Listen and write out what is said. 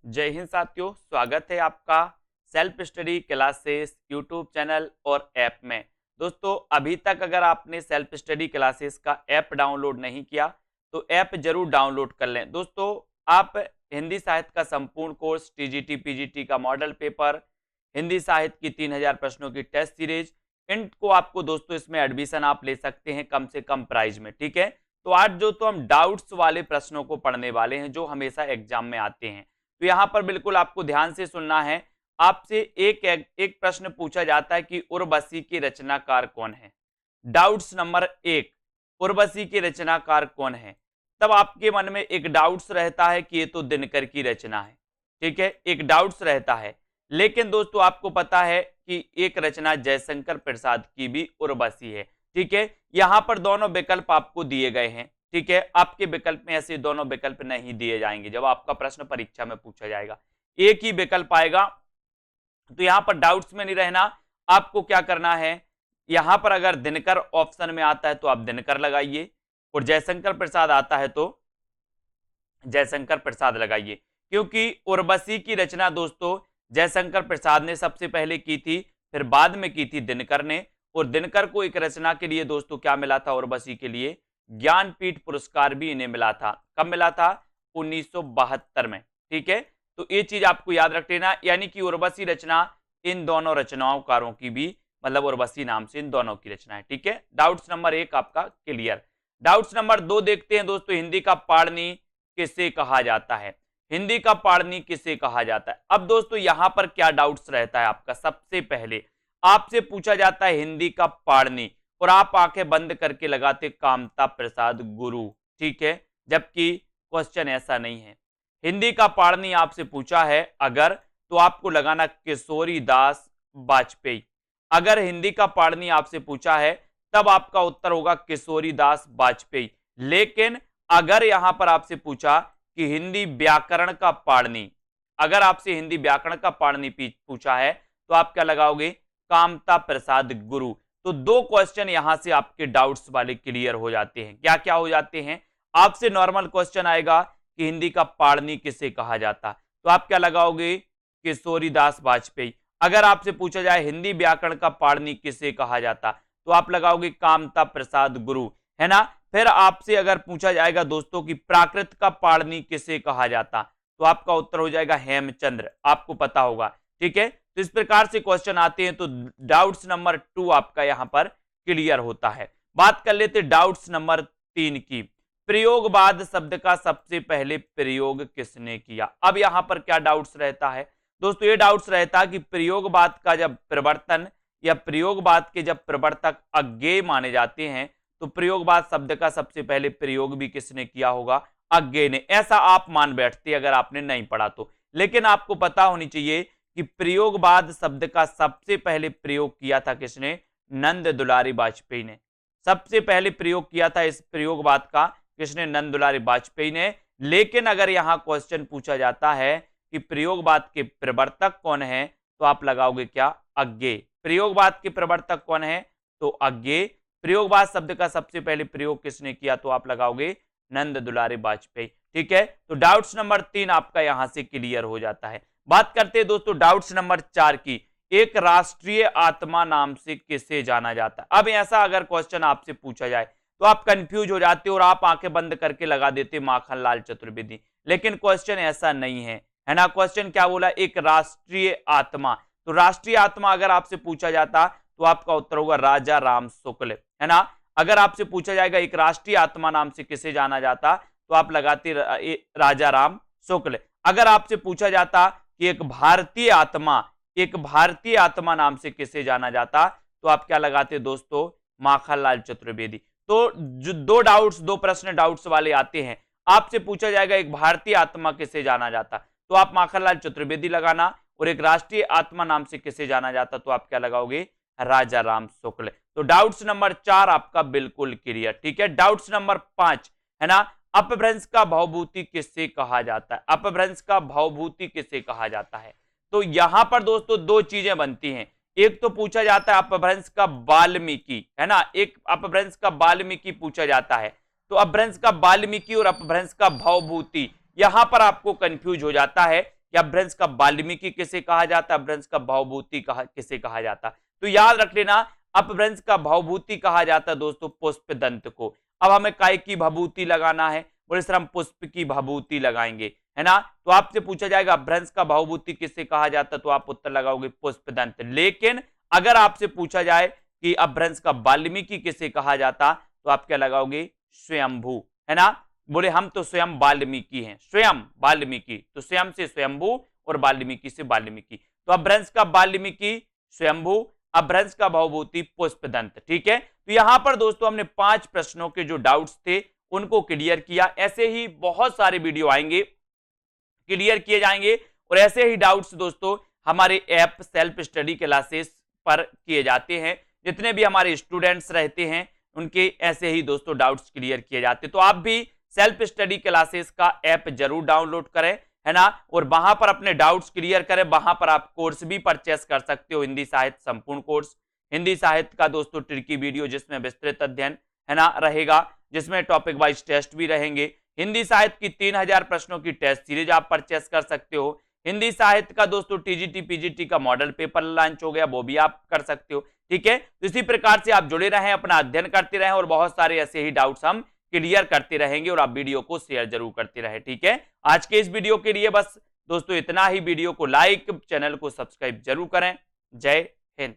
जय हिंद साथियों, स्वागत है आपका self study classes YouTube channel और ऐप में। दोस्तों, अभी तक अगर आपने सेल्फ स्टडी क्लासेस का ऐप डाउनलोड नहीं किया तो ऐप जरूर डाउनलोड कर लें। दोस्तों, आप हिंदी साहित्य का संपूर्ण कोर्स, टीजीटी पीजीटी का मॉडल पेपर, हिंदी साहित्य की 3000 प्रश्नों की टेस्ट सीरीज, इनको आपको दोस्तों इसमें एडमिशन आप ले सकते हैं कम से कम प्राइस में। ठीक है, तो आज जो तो हम डाउट्स वाले प्रश्नों को पढ़ने वाले हैं जो हमेशा एग्जाम में आते हैं। तो यहां पर बिल्कुल आपको ध्यान से सुनना है। आपसे एक प्रश्न पूछा जाता है कि उर्वशी के रचनाकार कौन है। डाउट्स नंबर 1, उर्वशी के रचनाकार कौन है। तब आपके मन में एक डाउट्स रहता है कि ये तो दिनकर की रचना है। ठीक है, एक डाउट्स रहता है। लेकिन दोस्तों, आपको पता है कि एक रचना जयशंकर प्रसाद की भी उर्वशी है। ठीक है, यहां पर दोनों विकल्प आपको दिए गए हैं। ठीक है, आपके विकल्प में ऐसे दोनों विकल्प नहीं दिए जाएंगे। जब आपका प्रश्न परीक्षा में पूछा जाएगा एक ही विकल्प आएगा। तो यहां पर डाउट्स में नहीं रहना। आपको क्या करना है, यहां पर अगर दिनकर ऑप्शन में आता है तो आप दिनकर लगाइए, और जयशंकर प्रसाद आता है तो जयशंकर प्रसाद लगाइए। क्योंकि उर्वशी की रचना दोस्तों जयशंकर प्रसाद ने सबसे पहले की थी, फिर बाद में की थी दिनकर ने। और दिनकर को एक रचना के लिए दोस्तों क्या मिला था, उर्वशी के लिए ज्ञानपीठ पुरस्कार भी इन्हें मिला था। कब मिला था? 1972 में। ठीक है, तो ये चीज आपको याद रख लेना। यानी कि उर्वशी रचना इन दोनों रचनाकारों की भी, मतलब उर्वशी नाम से इन दोनों की रचना है। ठीक है, डाउट्स नंबर 1 आपका क्लियर। डाउट्स नंबर 2 देखते हैं दोस्तों, हिंदी का पाणिनि किसे कहा जाता है। हिंदी का पाणिनि किसे कहा जाता है। अब दोस्तों यहां पर क्या डाउट्स रहता है आपका, सबसे पहले आपसे पूछा जाता है हिंदी का पाणिनि, और आप आंखें बंद करके लगाते कामता प्रसाद गुरु। ठीक है, जबकि क्वेश्चन ऐसा नहीं है। हिंदी का पाणिनि आपसे पूछा है अगर, तो आपको लगाना किशोरी दास वाजपेयी। अगर हिंदी का पाणिनि आपसे पूछा है तब आपका उत्तर होगा किशोरी दास वाजपेयी। लेकिन अगर यहां पर आपसे पूछा कि हिंदी व्याकरण का पाणिनि, अगर आपसे हिंदी व्याकरण का पाणिनि पूछा है तो आप क्या लगाओगे, कामता प्रसाद गुरु। तो दो क्वेश्चन यहां से आपके डाउट्स वाले क्लियर हो जाते हैं। क्या क्या हो जाते हैं, आपसे नॉर्मल क्वेश्चन आएगा कि हिंदी का पाणिनि किसे कहा जाता, तो आप क्या लगाओगे, किशोरी दास वाजपेयी। अगर आपसे पूछा जाए हिंदी व्याकरण का पाणिनि किसे कहा जाता, तो आप लगाओगे कामता प्रसाद गुरु, है ना। फिर आपसे अगर पूछा जाएगा दोस्तों कि प्राकृत का पाणिनि किसे कहा जाता, तो आपका उत्तर हो जाएगा हेमचंद्र, आपको पता होगा। ठीक है, तो इस प्रकार से क्वेश्चन आते हैं। तो डाउट्स नंबर 2 आपका यहां पर क्लियर होता है। बात कर लेते डाउट्स नंबर 3 की। प्रयोगवाद शब्द का सबसे पहले प्रयोग किसने किया। अब यहां पर क्या डाउट्स रहता है दोस्तों, ये डाउट्स रहता है कि प्रयोगवाद का जब प्रवर्तन या प्रयोगवाद के जब प्रवर्तक अज्ञेय माने जाते हैं, तो प्रयोगवाद शब्द का सबसे पहले प्रयोग भी किसने किया होगा, अज्ञेय ने। ऐसा आप मान बैठते अगर आपने नहीं पढ़ा तो। लेकिन आपको पता होनी चाहिए कि प्रयोगवाद शब्द का सबसे पहले प्रयोग किया था किसने, नंद दुलारी वाजपेयी ने। सबसे पहले प्रयोग किया था इस प्रयोगवाद का किसने, नंद दुलारी वाजपेयी ने। लेकिन अगर यहां क्वेश्चन पूछा जाता है कि प्रयोगवाद के प्रवर्तक कौन है, तो आप लगाओगे क्या, अज्ञेय। प्रयोगवाद के प्रवर्तक कौन है, तो अज्ञेय। प्रयोगवाद शब्द का सबसे पहले प्रयोग किसने किया, तो आप लगाओगे नंद दुलारी वाजपेयी। ठीक है, तो डाउट्स नंबर 3 आपका यहां से क्लियर हो जाता है। बात करते हैं दोस्तों डाउट्स नंबर 4 की। एक राष्ट्रीय आत्मा नाम से किसे जाना जाता है। अब ऐसा अगर क्वेश्चन आपसे पूछा जाए तो आप कंफ्यूज हो जाते हो और आप आंखें बंद करके लगा देते माखनलाल चतुर्वेदी। लेकिन क्वेश्चन ऐसा नहीं है ना। क्वेश्चन क्या बोला, एक राष्ट्रीय आत्मा। तो राष्ट्रीय आत्मा अगर आपसे पूछा जाता तो आपका उत्तर होगा राजा राम शुक्ल, है ना। अगर आपसे पूछा जाएगा एक राष्ट्रीय आत्मा नाम से किसे जाना जाता, तो आप लगाते राजा राम शुक्ल। अगर आपसे पूछा जाता कि एक भारतीय आत्मा नाम से किसे जाना जाता, तो आप क्या लगाते दोस्तों, माखनलाल चतुर्वेदी। तो जो दो प्रश्न डाउट्स वाले आते हैं, आपसे पूछा जाएगा एक भारतीय आत्मा किसे जाना जाता, तो आप माखनलाल चतुर्वेदी लगाना। और एक राष्ट्रीय आत्मा नाम से किसे जाना जाता, तो आप क्या लगाओगे, राजा राम शुक्ल। तो डाउट्स नंबर 4 आपका बिल्कुल क्लियर। ठीक है, डाउट्स नंबर 5 है ना, अपभ्रंश का भवभूति किससे कहा जाता है। अपभ्रंश का भवभूति किसे कहा जाता है, तो यहां पर दोस्तों दो चीजें बनती हैं। एक तो पूछा जाता है अपभ्रंश का वाल्मीकि, है ना, एक अपभ्रंश का वाल्मीकि पूछा जाता है। तो अपभ्रंश का वाल्मीकि और अपभ्रंश का भवभूति, यहां पर आपको कंफ्यूज हो जाता है कि अपभ्रंश का वाल्मीकि किसे कहा जाता है, अपभ्रंश का भवभूति किसे कहा जाता है। तो याद रख लेना, अपभ्रंश का भवभूति कहा जाता है दोस्तों पुष्पदंत को। अब हमें काय की भभूति लगाना है, बोले सर हम पुष्प की भभूति लगाएंगे, है ना। तो आपसे पूछा जाएगा अपभ्रंश का भवभूति किसे कहा जाता, तो आप उत्तर लगाओगे पुष्पदंत। लेकिन अगर आपसे पूछा जाए कि अपभ्रंश का वाल्मीकि किसे कहा जाता, तो आप क्या लगाओगे, स्वयंभू, है ना। बोले हम तो स्वयं वाल्मीकि हैं, स्वयं वाल्मीकि, तो स्वयं से स्वयंभू और वाल्मीकि से वाल्मीकि। तो अपभ्रंश का वाल्मीकि स्वयंभू, अपभ्रंश का भवभूति पुष्पदंत। ठीक है, तो यहां पर दोस्तों हमने 5 प्रश्नों के जो डाउट्स थे उनको क्लियर किया। ऐसे ही बहुत सारे वीडियो आएंगे, क्लियर किए जाएंगे, और ऐसे ही डाउट्स दोस्तों हमारे ऐप सेल्फ स्टडी क्लासेस पर किए जाते हैं। जितने भी हमारे स्टूडेंट्स रहते हैं उनके ऐसे ही दोस्तों डाउट्स क्लियर किए जाते हैं। तो आप भी सेल्फ स्टडी क्लासेस का ऐप जरूर डाउनलोड करें, है ना, और वहां पर अपने डाउट्स क्लियर करें। वहां पर आप कोर्स भी परचेस कर सकते हो, हिंदी साहित्य संपूर्ण कोर्स, हिंदी साहित्य का दोस्तों ट्रिकी वीडियो जिसमें विस्तृत अध्ययन, है ना, रहेगा, जिसमें टॉपिक वाइज टेस्ट भी रहेंगे। हिंदी साहित्य की 3000 प्रश्नों की टेस्ट सीरीज आप परचेस कर सकते हो। हिंदी साहित्य का दोस्तों टीजीटी पीजीटी का मॉडल पेपर लॉन्च हो गया, वो भी आप कर सकते हो। ठीक है, तो इसी प्रकार से आप जुड़े रहें, अपना अध्ययन करते रहें, और बहुत सारे ऐसे ही डाउट्स हम क्लियर करते रहेंगे, और आप वीडियो को शेयर जरूर करते रहें। ठीक है, आज के इस वीडियो के लिए बस दोस्तों इतना ही। वीडियो को लाइक, चैनल को सब्सक्राइब जरूर करें। जय हिंद।